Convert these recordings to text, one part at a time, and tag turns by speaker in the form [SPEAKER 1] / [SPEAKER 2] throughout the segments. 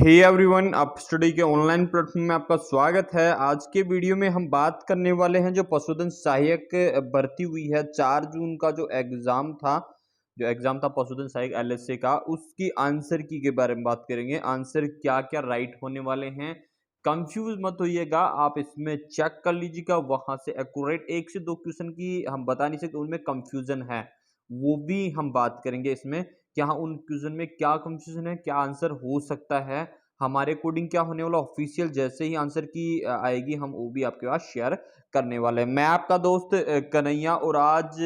[SPEAKER 1] Hey everyone, आप study के online platform में आपका स्वागत है। आज के वीडियो में हम बात करने वाले हैं जो पशुधन सहायक भर्ती हुई है 4 जून का जो एग्जाम था पशुधन सहायक एलएसए का, उसकी आंसर की के बारे में बात करेंगे। आंसर क्या क्या राइट होने वाले हैं, कंफ्यूज मत होइएगा, आप इसमें चेक कर लीजिएगा। वहां से एक्यूरेट 1 से 2 क्वेश्चन की हम बता नहीं सकते, उनमें कंफ्यूजन है, वो भी हम बात करेंगे इसमें। क्या उन क्वेश्चन में क्या कंफ्यूजन है, क्या आंसर हो सकता है, हमारे कोडिंग क्या होने वाला ऑफिशियल जैसे ही आंसर की आएगी हम वो भी आपके पास शेयर करने वाले हैं। मैं आपका दोस्त कन्हैया, और आज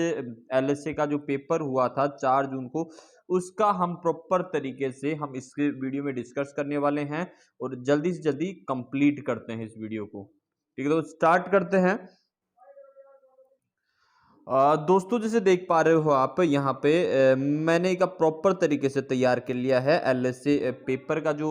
[SPEAKER 1] एलएसए का जो पेपर हुआ था 4 जून को, उसका हम प्रॉपर तरीके से हम इस वीडियो में डिस्कस करने वाले हैं और जल्दी से जल्दी कंप्लीट करते हैं इस वीडियो को। ठीक है, तो स्टार्ट करते हैं। दोस्तों, जैसे देख पा रहे हो आप यहाँ पे मैंने एक प्रॉपर तरीके से तैयार कर लिया है एलएसए पेपर का जो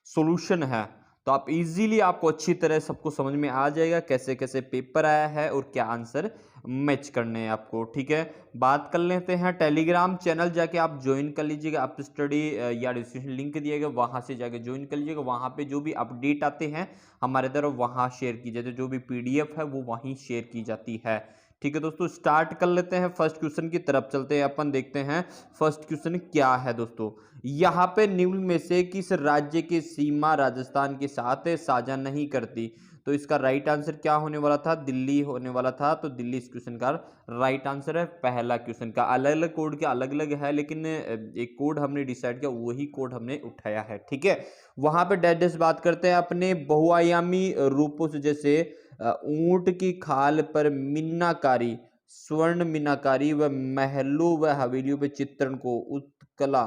[SPEAKER 1] सॉल्यूशन है, तो आप इजीली आपको अच्छी तरह सबको समझ में आ जाएगा कैसे कैसे पेपर आया है और क्या आंसर मैच करने हैं आपको। ठीक है, बात कर लेते हैं। टेलीग्राम चैनल जाके आप ज्वाइन कर लीजिएगा, आप स्टडी या डिस्क्रिप्शन लिंक दिएगा, वहां से जाके ज्वाइन कर लीजिएगा। वहां पे जो भी अपडेट आते हैं हमारे तरफ वहां शेयर की जाती है, जो भी पीडीएफ है वो वहीं शेयर की जाती है। ठीक है दोस्तों, स्टार्ट कर लेते हैं। फर्स्ट क्वेश्चन की तरफ चलते हैं, अपन देखते हैं फर्स्ट क्वेश्चन क्या है। दोस्तों, यहाँ पे निम्न में से किस राज्य की सीमा राजस्थान के साथ साझा नहीं करती? तो इसका राइट आंसर क्या होने वाला था? दिल्ली होने वाला था, तो दिल्ली इस क्वेश्चन का राइट आंसर है। पहला क्वेश्चन का अलग अलग कोड के अलग अलग है, लेकिन एक कोड हमने डिसाइड किया, वही कोड हमने उठाया है। ठीक है, वहां पे डैश बात करते हैं अपने बहुआयामी रूपों से, जैसे ऊंट की खाल पर मीनाकारी, स्वर्ण मीनाकारी व महलों व हवेलियों पे चित्रण को उत्कला।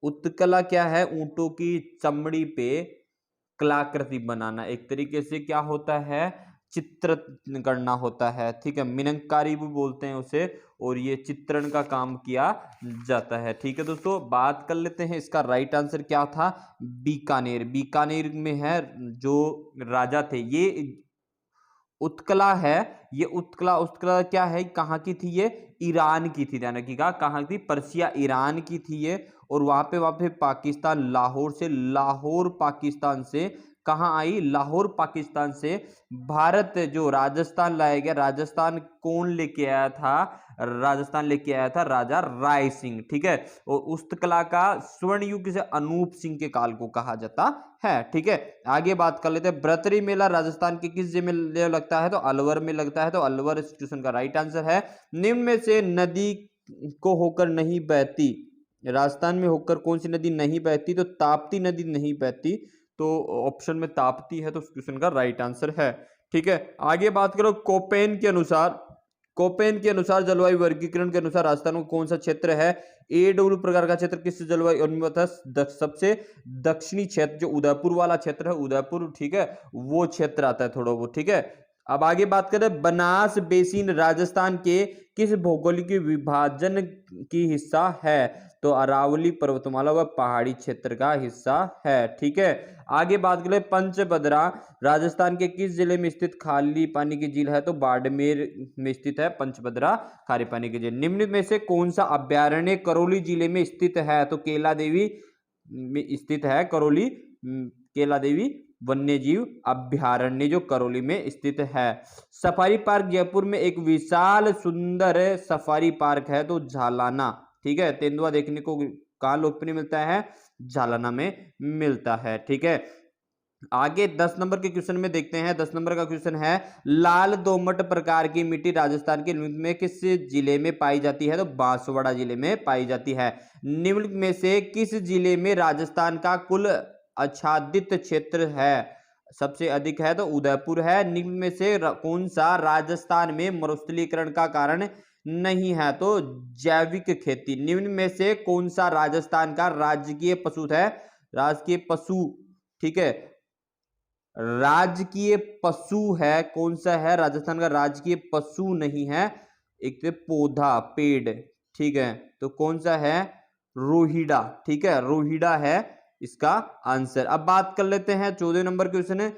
[SPEAKER 1] उत्कला क्या है? ऊंटों की चमड़ी पे कलाकृति बनाना, एक तरीके से क्या होता है, चित्र करना होता है। ठीक है, मीनाकारी भी बोलते हैं उसे, और ये चित्रण का काम किया जाता है। ठीक है दोस्तों, बात कर लेते हैं इसका राइट आंसर क्या था। बीकानेर, बीकानेर में है जो राजा थे ये उत्कला है। ये उत्कला उत्कला क्या है, कहाँ की थी? ये ईरान की थी, ध्यान रखिएगा, कहाँ की? पर्सिया ईरान की थी ये। और वहां पे पाकिस्तान, लाहौर पाकिस्तान से कहाँ आई? लाहौर पाकिस्तान से भारत जो राजस्थान लाया गया। राजस्थान कौन लेके आया था? राजस्थान लेके आया था राजा राय सिंह। ठीक है, और उस कला का स्वर्ण युग से अनूप सिंह के काल को कहा जाता है। ठीक है, आगे बात कर लेते हैं। बृतरी मेला राजस्थान के किस जिले में लगता है? तो अलवर में लगता है, तो अलवर इस क्वेश्चन का राइट आंसर है। निम्न में से नदी को होकर नहीं बहती, राजस्थान में होकर कौन सी नदी नहीं बहती? तो ताप्ती नदी नहीं बहती, तो ऑप्शन में ताप्ती है, तो उस क्वेश्चन का राइट आंसर है। ठीक है, आगे बात करो। कोपेन के अनुसार जलवायु वर्गीकरण के अनुसार राजस्थान को कौन सा क्षेत्र है? एडब्ल्यू प्रकार का क्षेत्र किस जलवायु सबसे दक्षिणी क्षेत्र, जो उदयपुर वाला क्षेत्र है, उदयपुर, ठीक है, वो क्षेत्र आता है थोड़ा वो। ठीक है, अब आगे बात करें। बनास बेसिन राजस्थान के किस भौगोलिक विभाजन की हिस्सा है? तो अरावली पर्वतमाला व पहाड़ी क्षेत्र का हिस्सा है। ठीक है, आगे बात करें। पंचभद्रा राजस्थान के किस जिले में स्थित खाली पानी की झील है? तो बाड़मेर में स्थित है पंचभद्रा खारे पानी की झील। निम्न में से कौन सा अभ्यारण्य करौली जिले में स्थित है? तो केला देवी में स्थित है करौली, केला देवी वन्यजीव अभ्यारण्य जो करौली में स्थित है। सफारी पार्क जयपुर में एक विशाल सुंदर सफारी पार्क है, तो झालाना। ठीक है, तेंदुआ देखने को कहाँ लोकप्रिय मिलता है? झालाना में मिलता है। ठीक है, आगे 10 नंबर के क्वेश्चन में देखते हैं। 10 नंबर का क्वेश्चन है, लाल दोमट प्रकार की मिट्टी राजस्थान के निम्न में किस जिले में पाई जाती है? तो बांसवाड़ा जिले में पाई जाती है। निम्न में से किस जिले में राजस्थान का कुल आच्छादित क्षेत्र है? सबसे अधिक है, तो उदयपुर है। निम्न में से कौन सा राजस्थान में मरुस्थलीकरण का कारण नहीं है? तो जैविक खेती। निम्न में से कौन सा राजस्थान का राजकीय पशु है? राजकीय पशु, ठीक है, राजकीय पशु है, कौन सा है? राजस्थान का राजकीय पशु नहीं है, एक तो पौधा, पेड़। ठीक है, तो कौन सा है? रोहिड़ा। ठीक है, रोहिड़ा है इसका आंसर। अब बात कर लेते हैं 14 नंबर क्वेश्चन है।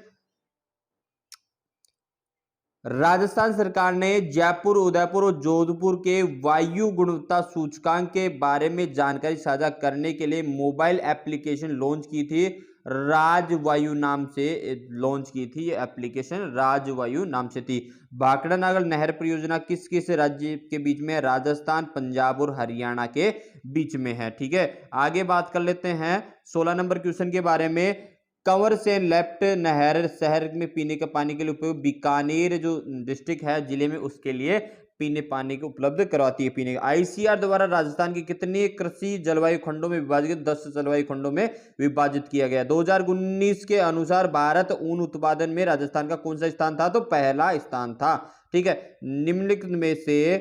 [SPEAKER 1] राजस्थान सरकार ने जयपुर, उदयपुर और जोधपुर के वायु गुणवत्ता सूचकांक के बारे में जानकारी साझा करने के लिए मोबाइल एप्लीकेशन लॉन्च की थी। राजवायु नाम से लॉन्च की थी। ये एप्लीकेशन राजवायु नाम से थी। भाखड़ा नागल नहर परियोजना किस किस राज्य के बीच में है? राजस्थान, पंजाब और हरियाणा के बीच में है। ठीक है, आगे बात कर लेते हैं 16 नंबर क्वेश्चन के बारे में। कंवर से लेफ्ट नहर शहर में पीने के पानी के लिए उपयोग, बीकानेर जो डिस्ट्रिक्ट है जिले में, उसके लिए पीने पानी को उपलब्ध करवाती है पीने। आईसीआर द्वारा राजस्थान के कितने कृषि जलवायु खंडों में विभाजित? 10 जलवायु खंडों में विभाजित किया गया। 2019 के अनुसार भारत ऊन उत्पादन में राजस्थान का कौन सा स्थान था? तो पहला स्थान था। ठीक है, निम्नलिखित में से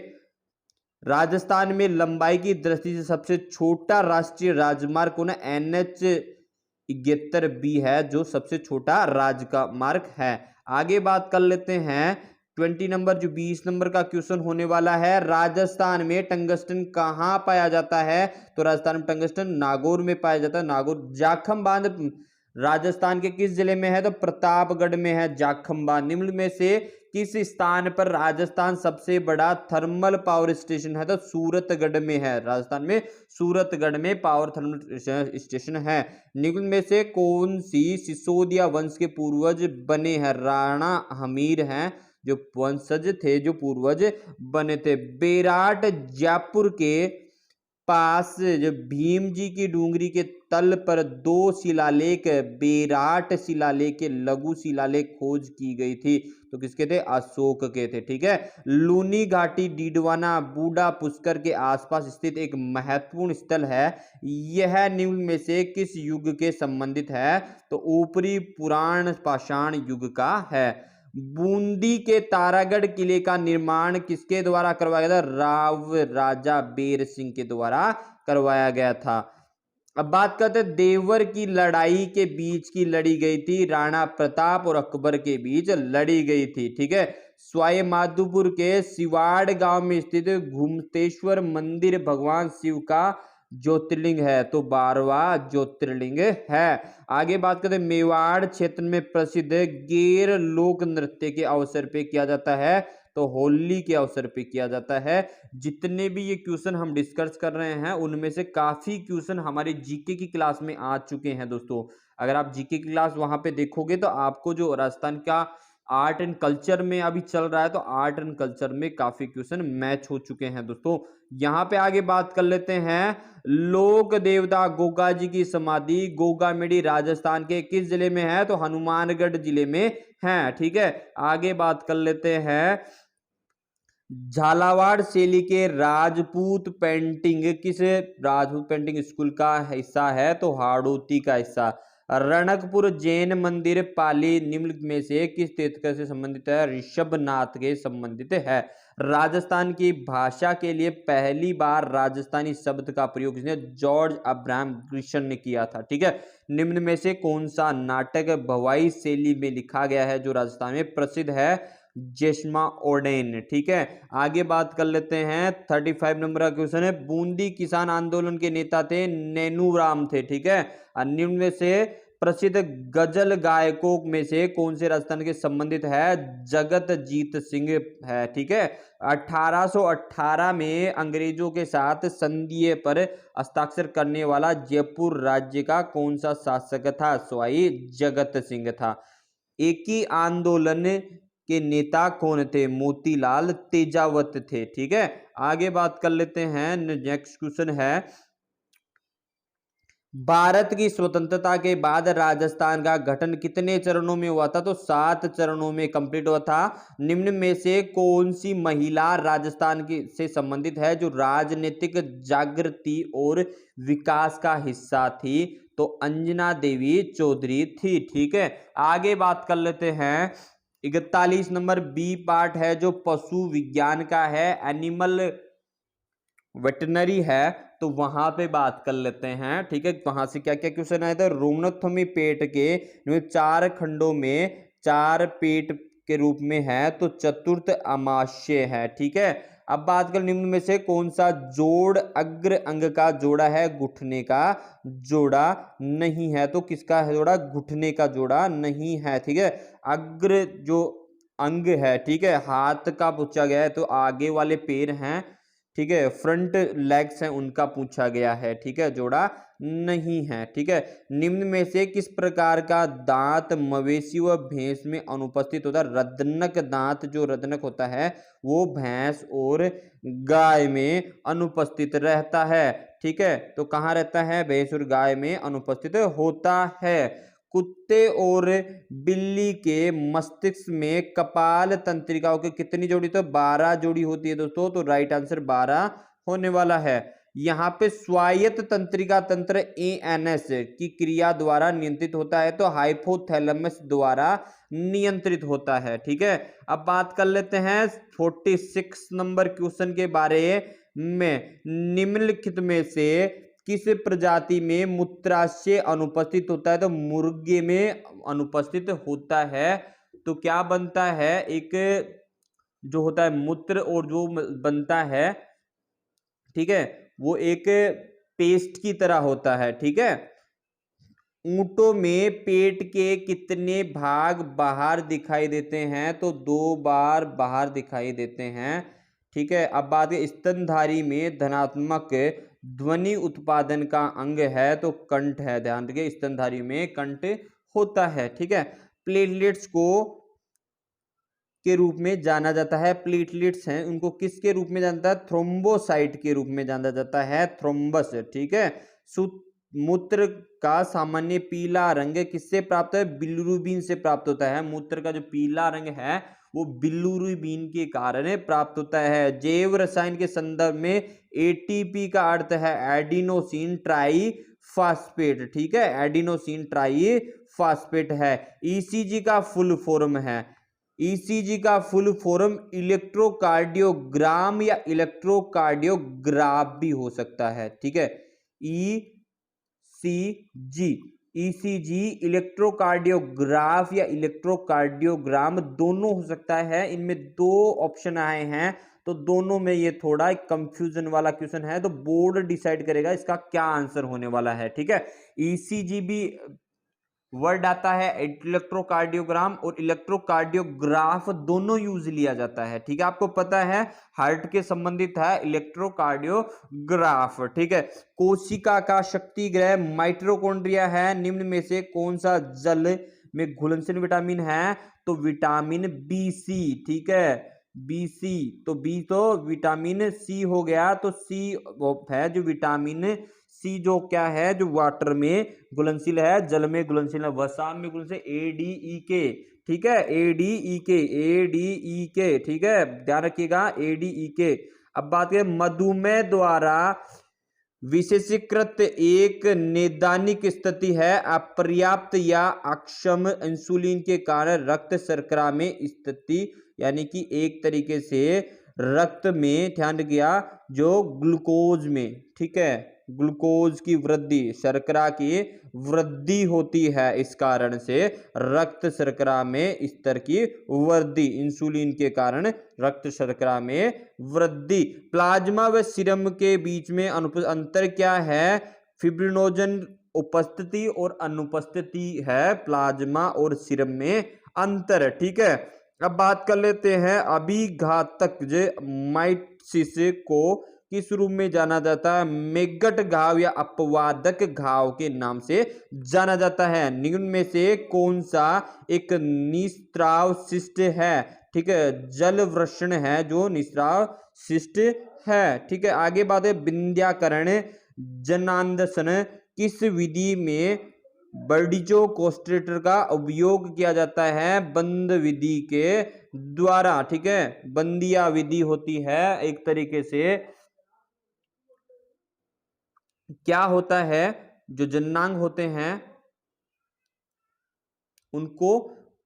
[SPEAKER 1] राजस्थान में लंबाई की दृष्टि से सबसे छोटा राष्ट्रीय राजमार्ग कौन है? NH 71B है जो सबसे छोटा राजमार्ग है। आगे बात कर लेते हैं 20 नंबर, जो 20 नंबर का क्वेश्चन होने वाला है। राजस्थान में टंगस्टन कहां पाया जाता है? तो राजस्थान में टंगस्टन नागौर में पाया जाता है। नागौर। जाखम बांध राजस्थान के किस जिले में है? तो प्रतापगढ़ में है जाखम बांध। निम्न में से किस स्थान पर राजस्थान सबसे बड़ा थर्मल पावर स्टेशन है? तो सूरतगढ़ में है। राजस्थान में सूरतगढ़ में पावर थर्मल स्टेशन है। निम्न में से कौन सी सिसोदिया वंश के पूर्वज बने हैं? राणा हमीर हैं जो वंशज थे, जो पूर्वज बने थे। बेराट जयपुर के पास जो भीम जी की डूंगरी के तल पर 2 शिलालेख, बेराट शिलालेख के लघु शिलालेख खोज की गई थी। तो किसके थे? अशोक के थे। ठीक है, लूनी घाटी डीडवाना बूढ़ा पुष्कर के आसपास स्थित एक महत्वपूर्ण स्थल है। यह निम्न में से किस युग के संबंधित है? तो ऊपरी पुराण पाषाण युग का है। बूंदी के तारागढ़ किले का निर्माण किसके द्वारा करवाया गया था? राव राजा बेर सिंह के द्वारा करवाया गया था। अब बात करते हैं देवर की लड़ाई के बीच की लड़ी गई थी। राणा प्रताप और अकबर के बीच लड़ी गई थी। ठीक है, सवाई माधोपुर के सिवाड़ गांव में स्थित घुमतेश्वर मंदिर भगवान शिव का ज्योतिर्लिंग है। तो 12वां ज्योतिर्लिंग है। आगे बात करते हैं मेवाड़ क्षेत्र में प्रसिद्ध गेर लोक नृत्य के अवसर पे किया जाता है। तो होली के अवसर पे किया जाता है। जितने भी ये क्वेश्चन हम डिस्कस कर रहे हैं उनमें से काफी क्वेश्चन हमारे जीके की क्लास में आ चुके हैं दोस्तों। अगर आप जीके की क्लास वहां पे देखोगे तो आपको जो राजस्थान का आर्ट एंड कल्चर में अभी चल रहा है, तो आर्ट एंड कल्चर में काफी क्वेश्चन मैच हो चुके हैं दोस्तों। यहां पे आगे बात कर लेते हैं लोक देवता गोगा जी की समाधि गोगामेडी राजस्थान के किस जिले में है? तो हनुमानगढ़ जिले में है। ठीक है, आगे बात कर लेते हैं झालावाड़ शैली के राजपूत पेंटिंग किस राजपूत पेंटिंग स्कूल का हिस्सा है? तो हाड़ौती का हिस्सा। रणकपुर जैन मंदिर पाली निम्न में से किस तीर्थ से संबंधित है? ऋषभनाथ के संबंधित है। राजस्थान की भाषा के लिए पहली बार राजस्थानी शब्द का प्रयोग किसने? जॉर्ज अब्राहम ग्रिशन ने किया था। ठीक है, निम्न में से कौन सा नाटक भवाई शैली में लिखा गया है जो राजस्थान में प्रसिद्ध है? जेस्मा ओडेन। ठीक है, आगे बात कर लेते हैं 35 नंबर का क्वेश्चन है। बूंदी किसान आंदोलन के नेता थे नैनूराम थे। ठीक है, निम्न में से प्रसिद्ध गजल गायकों में से कौन से राजस्थान के संबंधित है? जगतजीत सिंह है। ठीक है, 1818 में अंग्रेजों के साथ संधि पर हस्ताक्षर करने वाला जयपुर राज्य का कौन सा शासक था? सवाई जगत सिंह था। एक ही आंदोलन के नेता कौन थे? मोतीलाल तेजावत थे। ठीक है, आगे बात कर लेते हैं। नेक्स्ट क्वेश्चन है भारत की स्वतंत्रता के बाद राजस्थान का गठन कितने चरणों में हुआ था? तो 7 चरणों में कंप्लीट हुआ था। निम्न में से कौन सी महिला राजस्थान की से संबंधित है जो राजनीतिक जागृति और विकास का हिस्सा थी? तो अंजना देवी चौधरी थी। ठीक है, आगे बात कर लेते हैं 41 नंबर बी पार्ट है जो पशु विज्ञान का है, एनिमल वेटनरी है। तो वहां पे बात कर लेते हैं। ठीक है, वहां से क्या क्या क्वेश्चन आए थे? रोमनोत्थमी पेट के 4 खंडों में 4 पेट के रूप में है, तो चतुर्थ अमाशय है। ठीक है, अब बात कर निम्न में से कौन सा जोड़ अग्र अंग का जोड़ा है? घुटने का जोड़ा नहीं है। तो किसका है जोड़ा? घुटने का जोड़ा नहीं है। ठीक है, अग्र जो अंग है, ठीक है, हाथ का पूछा गया है, तो आगे वाले पैर हैं ठीक है। फ्रंट लेग्स हैं उनका पूछा गया है, ठीक है, जोड़ा नहीं है, ठीक है। निम्न में से किस प्रकार का दांत मवेशी व भैंस में अनुपस्थित होता है? रदनक दांत, जो रदनक होता है वो भैंस और गाय में अनुपस्थित रहता है, ठीक है। तो कहाँ रहता है? भैंस और गाय में अनुपस्थित होता है। कुत्ते और बिल्ली के मस्तिष्क में कपाल तंत्रिकाओं की कितनी जोड़ी? तो 12 जोड़ी होती है दोस्तों, तो राइट आंसर 12 होने वाला है। यहाँ पे स्वायत्त तंत्रिका तंत्र एएनएस की क्रिया द्वारा नियंत्रित होता है, तो हाइपोथैलेमस द्वारा नियंत्रित होता है, ठीक है। अब बात कर लेते हैं 46 नंबर क्वेश्चन के बारे में। निम्नलिखित में से किस प्रजाति में मूत्राशय अनुपस्थित होता है? तो मुर्गे में अनुपस्थित होता है। तो क्या बनता है? एक जो होता है मूत्र और जो बनता है, ठीक है, वो एक पेस्ट की तरह होता है, ठीक है। ऊंटों में पेट के कितने भाग बाहर दिखाई देते हैं? तो 2 बार बाहर दिखाई देते हैं, ठीक है। अब बात है स्तनधारी में धनात्मक ध्वनि उत्पादन का अंग है, तो कंठ है, ध्यान रखिए स्तनधारी में कंठ होता है, ठीक है। प्लेटलेट्स को के रूप में जाना जाता है, प्लेटलेट्स हैं उनको किसके रूप में जाना जाता है? थ्रोम्बोसाइट के रूप में जाना जाता है, थ्रोम्बस, ठीक है। मूत्र का सामान्य पीला रंग किससे प्राप्त है? बिलिरुबिन से प्राप्त होता है। मूत्र का जो पीला रंग है वो बिलिरुबिन के कारण प्राप्त होता है। जैव रसायन के संदर्भ में एटीपी का अर्थ है एडिनोसिन ट्राई फास्फेट, ठीक है, एडिनोसिन ट्राई फास्फेट है। ईसीजी का फुल फॉर्म है, ईसीजी का फुल फॉर्म इलेक्ट्रोकार्डियोग्राम या इलेक्ट्रोकार्डियोग्राफ भी हो सकता है, ठीक है। ईसीजी, ईसीजी इलेक्ट्रोकार्डियोग्राफ या इलेक्ट्रोकार्डियोग्राम दोनों हो सकता है। इनमें 2 ऑप्शन आए हैं, तो दोनों में ये थोड़ा कंफ्यूजन वाला क्वेश्चन है, तो बोर्ड डिसाइड करेगा इसका क्या आंसर होने वाला है, ठीक है। ईसीजी भी वर्ड आता है, इलेक्ट्रोकार्डियोग्राम और इलेक्ट्रोकार्डियोग्राफ दोनों यूज लिया जाता है, ठीक है। आपको पता है हार्ट के संबंधित है इलेक्ट्रोकार्डियोग्राफ, ठीक है। कोशिका का शक्ति ग्रह माइटोकॉन्ड्रिया है। निम्न में से कौन सा जल में घुलनशील विटामिन है? तो विटामिन बी सी, ठीक है, बी सी। तो बी तो विटामिन सी हो गया, तो सी है जो विटामिन सी जो क्या है, जो वाटर में घुलनशील है, जल में घुलनशील है, वसा में घुलनशील, ADE के, ठीक है, ADE के, ADE के, ठीक है, ध्यान रखिएगा ADE के। अब बात करें मधुमेह द्वारा विशेषीकृत एक नैदानिक स्थिति है, अपर्याप्त या अक्षम इंसुलिन के कारण रक्त शर्करा में स्थिति, यानी कि एक तरीके से रक्त में, ध्यान रखिएगा, जो ग्लूकोज में, ठीक है, ग्लूकोज की वृद्धि, शर्करा की वृद्धि होती है, इस कारण से रक्त शर्करा में स्तर की वृद्धि, इंसुलिन के कारण रक्त शर्करा में वृद्धि। प्लाज्मा व सीरम के बीच में अंतर क्या है? फिब्रिनोजन उपस्थिति और अनुपस्थिति है प्लाज्मा और सीरम में अंतर, ठीक है। अब बात कर लेते हैं अभिघातक माइटसिस को किस रूप में जाना जाता है? मेगट घाव या अपवादक घाव के नाम से जाना जाता है। निम्न में से कौन सा एक निस्त्राव शिष्ट है? ठीक है, जल वृषण है जो निस्त्राव शिष्ट है, ठीक है। आगे बात है विंध्याकरण जनांदसन किस विधि में बर्डिचो कोस्ट्रेटर का उपयोग किया जाता है? बंद विधि के द्वारा, ठीक है, बंदिया विधि होती है एक तरीके से। क्या होता है, जो जन्नांग होते हैं उनको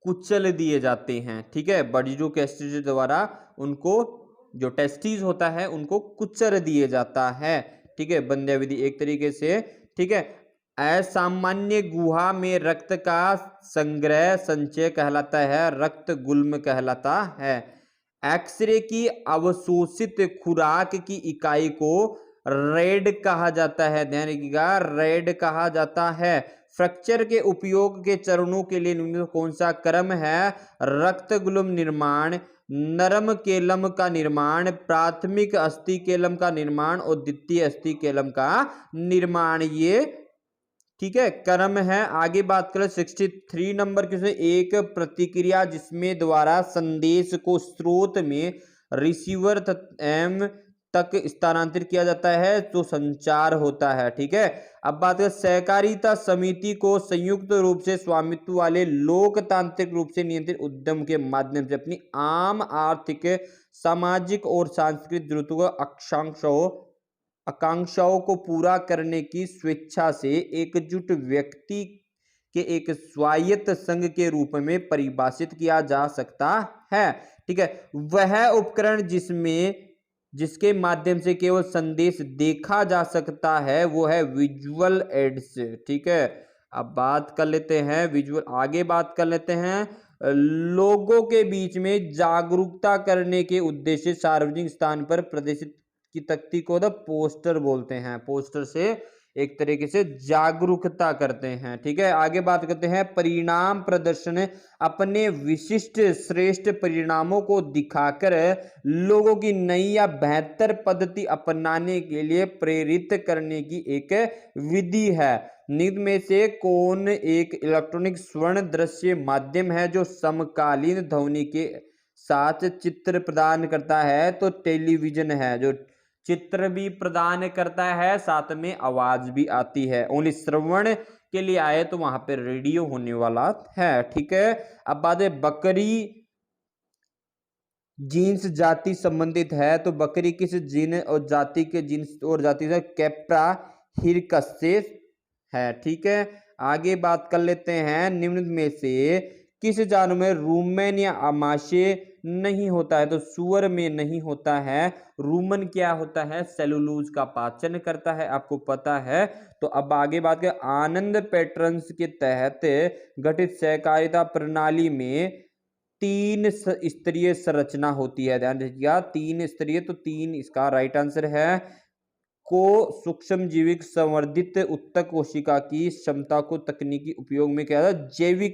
[SPEAKER 1] कुचल दिए जाते हैं, ठीक है, बर्डिचो कोस्ट्रेटर द्वारा उनको जो टेस्टिस होता है उनको कुचल दिए जाता है, ठीक है, बंदिया विधि एक तरीके से, ठीक है। असामान्य गुहा में रक्त का संग्रह संचय कहलाता है, रक्त गुल्म कहलाता है। एक्सरे की अवशोषित खुराक की इकाई को रेड कहा जाता है, ध्यान रखिएगा, रेड कहा जाता है। फ्रैक्चर के उपयोग के चरणों के लिए निम्न कौन सा क्रम है? रक्त गुल्म निर्माण, नरम केलम का निर्माण, प्राथमिक अस्थिकेलम का निर्माण और द्वितीय अस्थिकेलम का निर्माण, ये ठीक है क्रम है। आगे बात करें 63 नंबर के, एक प्रतिक्रिया जिसमें द्वारा संदेश को स्रोत में रिसीवर एम तक स्थानांतरित किया जाता है तो संचार होता है। ठीक है, अब बात करें सहकारिता समिति को संयुक्त रूप से स्वामित्व वाले लोकतांत्रिक रूप से नियंत्रित उद्यम के माध्यम से अपनी आम आर्थिक, सामाजिक और सांस्कृतिक जरूरतों को आकांक्षाओं को पूरा करने की स्वेच्छा से एकजुट व्यक्ति के एक स्वायत्त संघ के रूप में परिभाषित किया जा सकता है। ठीक है, वह उपकरण जिसके माध्यम से केवल संदेश देखा जा सकता है वो है विजुअल एड्स। ठीक है, अब बात कर लेते हैं विजुअल, आगे बात कर लेते हैं लोगों के बीच में जागरूकता करने के उद्देश्य सार्वजनिक स्थान पर प्रदर्शित की तख्ती को द पोस्टर बोलते हैं। पोस्टर से एक तरीके से जागरूकता करते हैं। ठीक है, आगे बात करते हैं परिणाम प्रदर्शन, अपने विशिष्ट श्रेष्ठ परिणामों को दिखाकर लोगों की नई या बेहतर पद्धति अपनाने के लिए प्रेरित करने की एक विधि है। निम्न में से कौन एक इलेक्ट्रॉनिक स्वर्ण दृश्य माध्यम है जो समकालीन ध्वनि के साथ चित्र प्रदान करता है? तो टेलीविजन है, जो चित्र भी प्रदान करता है साथ में आवाज भी आती है। ओनली श्रवण के लिए आए तो वहां पे रेडियो होने वाला है। ठीक है, अब बात है बकरी जीन्स जाति संबंधित है, तो बकरी किस जीन और जाति के जीन्स और जाति से कैप्रा हिरकस से है। ठीक है, आगे बात कर लेते हैं निम्न में से किस जानवर में रूमेन या आमाशय नहीं होता है? तो सुअर में नहीं होता है। रूमन क्या होता है? सेलुलोज का पाचन करता है, आपको पता है। तो अब आगे बात करें आनंद पैटर्न्स के तहत गठित सहकारिता प्रणाली में 3 स्तरीय संरचना होती है। ध्यान रखिएगा 3 स्तरीय, तो 3 इसका राइट आंसर है। को सूक्ष्म जीविक संवर्धित उत्तक कोशिका की क्षमता को तकनीकी उपयोग में क्या जैव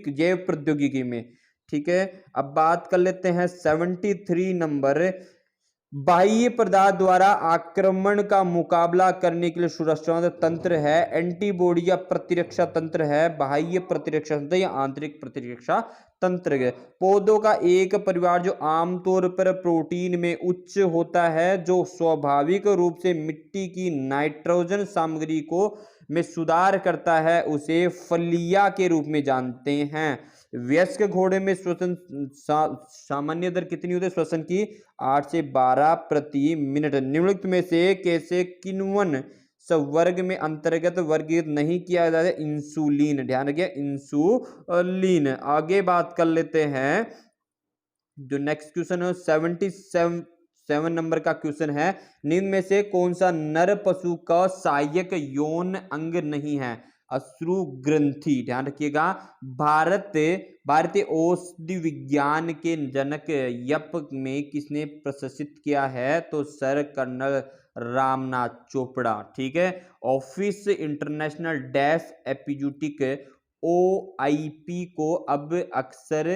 [SPEAKER 1] प्रौद्योगिकी में। ठीक है, अब बात कर लेते हैं 73 नंबर, बाह्य पदार्थ द्वारा आक्रमण का मुकाबला करने के लिए सुरक्षा तंत्र है, एंटीबॉडी या प्रतिरक्षा तंत्र है, बाह्य प्रतिरक्षा तंत्र या आंतरिक प्रतिरक्षा तंत्र है। पौधों का एक परिवार जो आमतौर पर प्रोटीन में उच्च होता है, जो स्वाभाविक रूप से मिट्टी की नाइट्रोजन सामग्री को में सुधार करता है, उसे फलिया के रूप में जानते हैं। वयस्क घोड़े में श्वसन सामान्य दर कितनी होती है श्वसन की? 8 से 12 प्रति मिनट। निम्नलिखित में से कैसे किन्वन वर्ग में अंतर्गत वर्गीकृत नहीं किया जाता है? इंसुलिन, ध्यान रखिए इंसुलिन। आगे बात कर लेते हैं जो नेक्स्ट क्वेश्चन है 77 नंबर का क्वेश्चन है, निम्न में से कौन सा नर पशु का सहायक यौन अंग नहीं है? अश्रु ग्रंथि। ध्यान रखिएगा भारतीय औषधि विज्ञान के जनक यप में किसने प्रशासित किया है? तो सर कर्नल रामनाथ चोपड़ा। ठीक है, ऑफिस इंटरनेशनल डैश एपिजूटिक OIP को अब अक्सर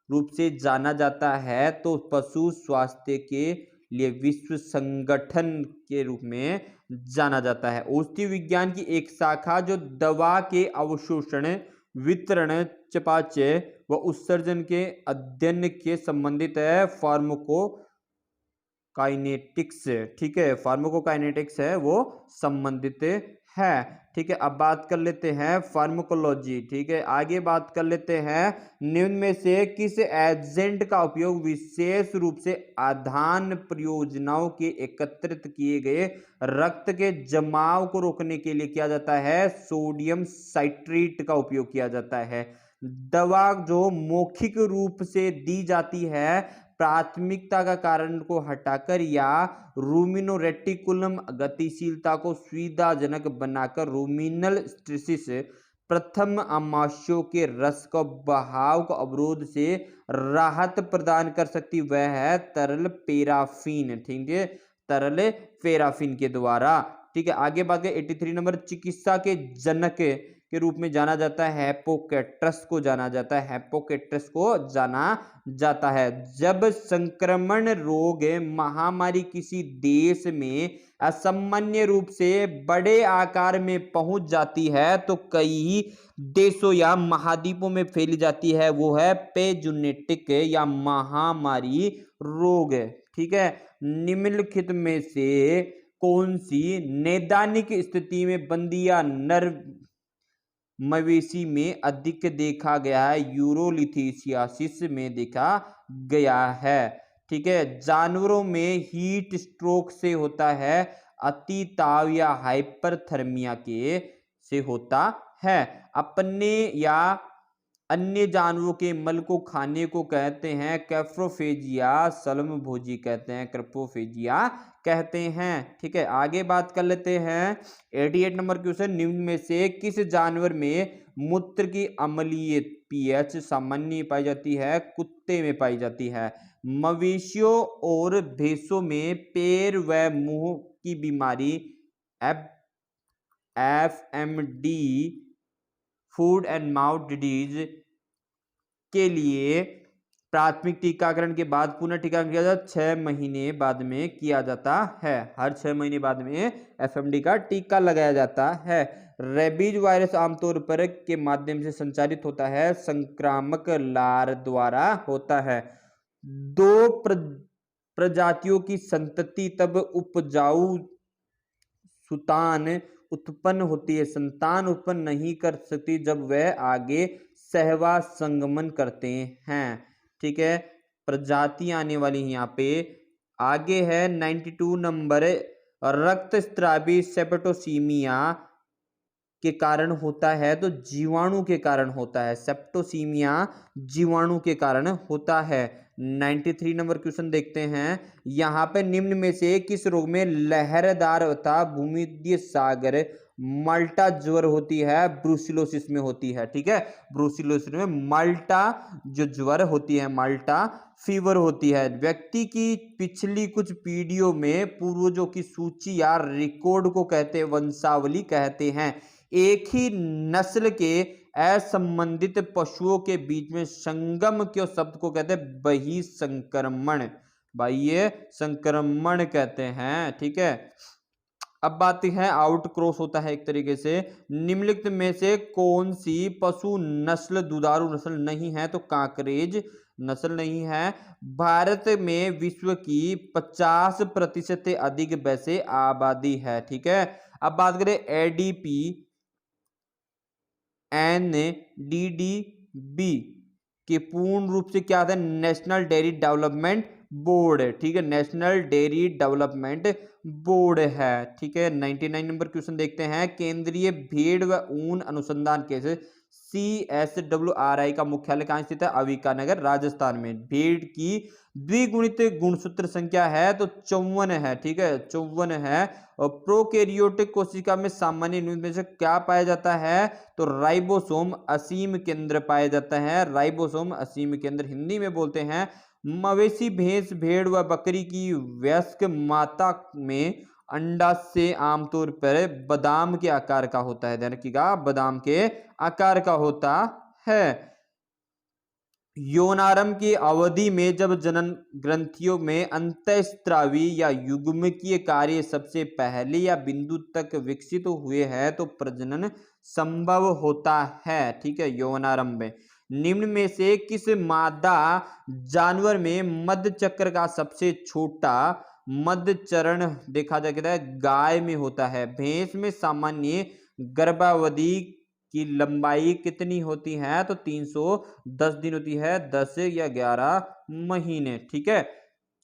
[SPEAKER 1] रूप से जाना जाता है तो पशु स्वास्थ्य के लिए विश्व संगठन के रूप में जाना जाता है। औषधि विज्ञान की एक शाखा जो दवा के अवशोषण, वितरण, चयापचय व उत्सर्जन के अध्ययन के संबंधित है, फार्माकोकाइनेटिक्स। ठीक है, फार्माकोकाइनेटिक्स है वो संबंधित है। ठीक है, अब बात कर लेते हैं फार्माकोलॉजी। ठीक है, आगे बात कर लेते हैं निम्न में से किस एजेंट का उपयोग विशेष रूप से आधान परियोजनाओं के एकत्रित किए गए रक्त के जमाव को रोकने के लिए किया जाता है? सोडियम साइट्रेट का उपयोग किया जाता है। दवा जो मौखिक रूप से दी जाती है प्राथमिकता का कारण को हटाकर या रूमिनो रेटिकुलम गतिशीलता को सुविधाजनक बनाकर रूमिनल स्ट्रेसिस प्रथम आमाशयों के रस को बहाव को अवरोध से राहत प्रदान कर सकती, वह है तरल पैराफिन। ठीक है, तरल पैराफिन के द्वारा। ठीक है, आगे बात करें 83 नंबर, चिकित्सा के जनक के रूप में जाना जाता है, हैपोकेट्रस को जाना जाता है, हैपोकेट्रस को जाना जाता है। जब संक्रमण रोग महामारी किसी देश में असामान्य रूप से बड़े आकार में पहुंच जाती है तो कई देशों या महाद्वीपों में फैली जाती है, वो है पेजुनेटिक या महामारी रोग। ठीक है, निम्नलिखित में से कौन सी नैदानिक स्थिति में बंदी या नर मवेशी में अधिक देखा गया है? यूरोलिथेशियासिस में देखा गया है। ठीक है, जानवरों में हीट स्ट्रोक से होता है, अतिताव या हाइपरथर्मिया के से होता है। अपने या अन्य जानवरों के मल को खाने को कहते हैं कैप्रोफेजिया, सल्मभोजी कहते हैं, कैप्रोफेजिया कहते हैं। ठीक है, आगे बात कर लेते हैं 88 नंबर क्वेश्चन। निम्न में से किस जानवर में मूत्र की अम्लीय पीएच सामान्य पाई जाती है? कुत्ते में पाई जाती है। मवेशियों और भैंसों में पैर व मुंह की बीमारी FMD, food and mouth disease के लिए प्राथमिक टीकाकरण के बाद पुनः टीकाकरण किया जाता है 6 महीने बाद में किया जाता है। हर 6 महीने बाद में FMD का टीका लगाया जाता है। रेबीज वायरस आमतौर पर के माध्यम से संचारित होता है, संक्रामक लार द्वारा होता है। दो प्रजातियों की संतति तब उपजाऊ उत्पन्न होती है, संतान उत्पन्न नहीं कर सकती जब वह आगे सहवास संगमन करते हैं। ठीक है, प्रजाति आने वाली यहाँ पे आगे है 92 नंबर। रक्तस्रावी सेप्टोसीमिया के कारण होता है तो जीवाणु के कारण होता है, सेप्टोसीमिया जीवाणु के कारण होता है। 93 नंबर क्वेश्चन देखते हैं। यहाँ पे निम्न में से किस रोग में लहरदार अथवा भूमध्य सागर माल्टा ज्वर होती है? ब्रूसिलोसिस में होती है। ठीक है, ब्रूसिलोसिस में माल्टा जो ज्वर होती है, माल्टा फीवर होती है। व्यक्ति की पिछली कुछ पीढ़ियों में पूर्वजों की सूची या रिकॉर्ड को कहते हैं वंशावली कहते हैं। एक ही नस्ल के असंबंधित पशुओं के बीच में संगम के शब्द को कहते हैं बहिसंक्रमण, बाह्य संक्रमण कहते हैं। ठीक है, अब बात है आउट क्रॉस होता है एक तरीके से। निम्नलिखित में से कौन सी पशु नस्ल दुधारू नस्ल नहीं है? तो कांकरेज नस्ल नहीं है। भारत में विश्व की 50% से अधिक वैसे आबादी है। ठीक है, अब बात करें ADP NDDB के पूर्ण रूप से क्या था? National dairy development board. ठीक है, नेशनल डेयरी डेवलपमेंट बोर्ड है। ठीक है, 99 नंबर क्वेश्चन देखते हैं। केंद्रीय भेड़ व ऊन अनुसंधान केंद्र CSWRI का मुख्यालय कहाँ स्थित है? अविकानगर, राजस्थान में। भेड़ की द्विगुणित गुणसूत्र संख्या है तो 54 है। ठीक है, 54 है। और प्रोकैरियोटिक कोशिका में सामान्य में से क्या पाया जाता है? तो राइबोसोम असीम केंद्र पाया जाता है, राइबोसोम असीम केंद्र हिंदी में बोलते हैं। मवेशी, भैंस, भेड़ व बकरी की वयस्क माता में अंडाशय आमतौर पर बादाम के आकार का होता है। ध्यान रखिएगा, बादाम के आकार का होता है। यौनारंभ की अवधि में जब जनन ग्रंथियों में अंतःस्रावी या युग्मकीय कार्य सबसे पहले या बिंदु तक विकसित हुए हैं तो प्रजनन संभव होता है। ठीक है, यौनारंभ में। निम्न में से किस मादा जानवर में मध्य चक्र का सबसे छोटा मध्य चरण देखा जा सकता है? गाय में होता है। भैंस में सामान्य गर्भावधि की लंबाई कितनी होती है? तो 310 दिन होती है, 10 या 11 महीने। ठीक है,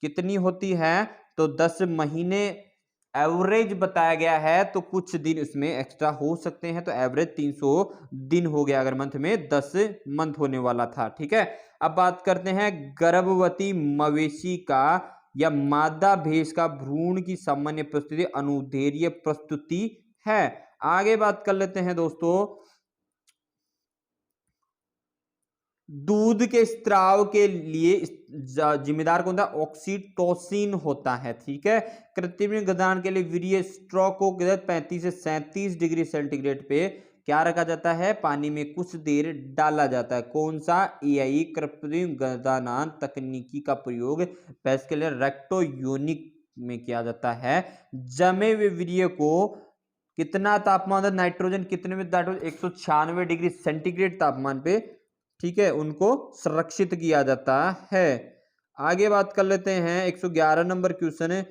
[SPEAKER 1] कितनी होती है? तो 10 महीने एवरेज बताया गया है, तो कुछ दिन इसमें एक्स्ट्रा हो सकते हैं, तो एवरेज 300 दिन हो गया अगर मंथ में 10 मंथ होने वाला था। ठीक है, अब बात करते हैं गर्भवती मवेशी का या मादा भैंस का भ्रूण की सामान्य प्रस्तुति अनुदैर्ध्य प्रस्तुति है। आगे बात कर लेते हैं दोस्तों, दूध के स्त्राव के लिए जिम्मेदार कौन था? ऑक्सीटोसिन होता है। ठीक है, कृत्रिम गर्भाधान के लिए वीर्य स्ट्रोक को 35 से 37 डिग्री सेंटीग्रेड पे क्या रखा जाता है, पानी में कुछ देर डाला जाता है। कौन सा, एआई कृत्रिम गर्भाधान तकनीकी का प्रयोग भैंस के लिए रेक्टोयोनिक में किया जाता है। जमे हुए वीर्य को कितना तापमान है, नाइट्रोजन कितने में, 196 डिग्री सेंटीग्रेड तापमान पे, ठीक है, उनको संरक्षित किया जाता है। आगे बात कर लेते हैं 111 नंबर क्वेश्चन है।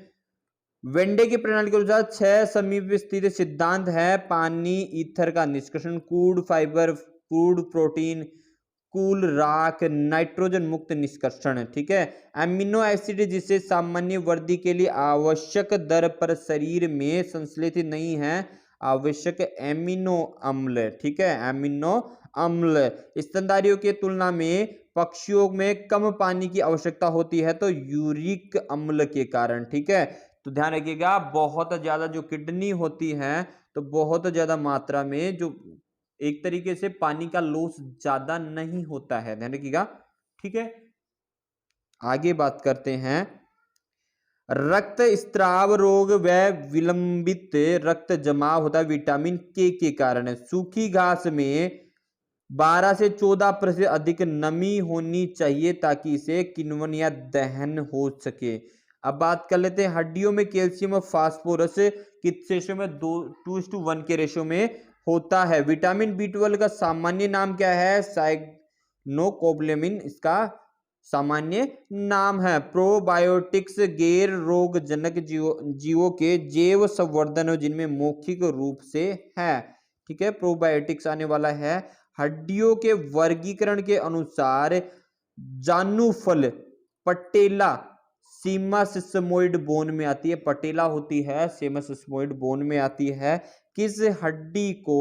[SPEAKER 1] वेंडे की प्रणाली के अनुसार 6 समीप स्थित सिद्धांत है। पानी, ईथर का निष्कर्षण, कूड फाइबर, कूड प्रोटीन, कूल राख, नाइट्रोजन मुक्त निष्कर्षण, ठीक है। एमिनो एसिड जिसे सामान्य वृद्धि के लिए आवश्यक दर पर शरीर में संश्लेषित नहीं है, आवश्यक एमिनो अम्ल, ठीक है, एमिनो अम्ल। स्तनधारियों की तुलना में पक्षियों में कम पानी की आवश्यकता होती है, तो यूरिक अम्ल के कारण, ठीक है। तो ध्यान रखिएगा, बहुत ज्यादा जो किडनी होती है तो बहुत ज्यादा मात्रा में जो एक तरीके से पानी का लॉस ज्यादा नहीं होता है, ध्यान रखिएगा, ठीक है। आगे बात करते हैं, रक्त स्त्राव रोग व विलंबित रक्त जमाव होता है विटामिन के कारण। सूखी घास में 12 से 14% अधिक नमी होनी चाहिए ताकि इसे किण्वन या दहन हो सके। अब बात कर लेते हैं, हड्डियों में कैल्शियम और फास्फोरस किस रेशो में, 2:1 के रेशो में होता है। विटामिन B12 का सामान्य नाम क्या है, साइनोकोबालेमिन इसका सामान्य नाम है। प्रोबायोटिक्स गैर रोगजनक जीवों के जैव संवर्धन जिनमें मौखिक रूप से है, ठीक है, प्रोबायोटिक्स आने वाला है। हड्डियों के वर्गीकरण के अनुसार जानुफल पटेला सीमा सिस्मोइड बोन में आती है, पटेला होती है सीमा सिस्मोइड बोन में आती है। किस हड्डी को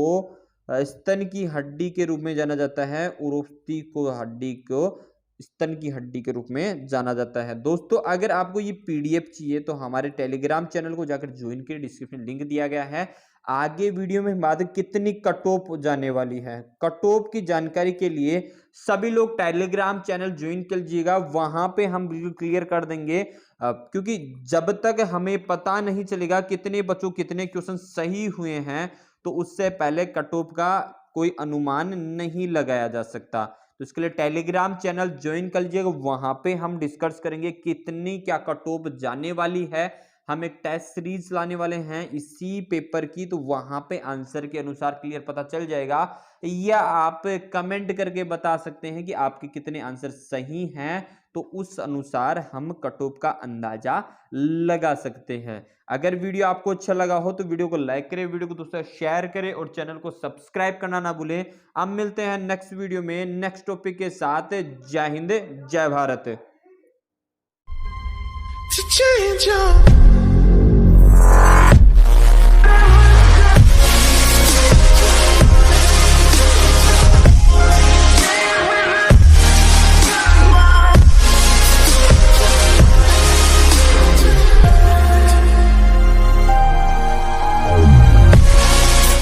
[SPEAKER 1] स्तन की हड्डी के रूप में जाना जाता है, उरोस्थी को हड्डी को स्तन की हड्डी के रूप में जाना जाता है। दोस्तों अगर आपको ये पीडीएफ चाहिए तो हमारे टेलीग्राम चैनल को जाकर ज्वाइन करें, डिस्क्रिप्शन लिंक दिया गया है। आगे वीडियो में बात कितनी कट ऑफ जाने वाली है, कट ऑफ की जानकारी के लिए सभी लोग टेलीग्राम चैनल ज्वाइन कर लीजिएगा, वहां पे हम बिल्कुल क्लियर कर देंगे। क्योंकि जब तक हमें पता नहीं चलेगा कितने बच्चों कितने क्वेश्चन सही हुए हैं तो उससे पहले कट ऑफ का कोई अनुमान नहीं लगाया जा सकता। तो इसके लिए टेलीग्राम चैनल ज्वाइन कर लीजिएगा, वहां पे हम डिस्कस करेंगे कितनी क्या कट ऑफ जाने वाली है। हम एक टेस्ट सीरीज लाने वाले हैं इसी पेपर की, तो वहां पे आंसर के अनुसार क्लियर पता चल जाएगा, या आप कमेंट करके बता सकते हैं कि आपके कितने आंसर सही हैं, तो उस अनुसार हम कट ऑफ का अंदाजा लगा सकते हैं। अगर वीडियो आपको अच्छा लगा हो तो वीडियो को लाइक करें, वीडियो को दोस्तों शेयर करें और चैनल को सब्सक्राइब करना ना भूलें। अब मिलते हैं नेक्स्ट वीडियो में नेक्स्ट टॉपिक के साथ। जय हिंद, जय भारत।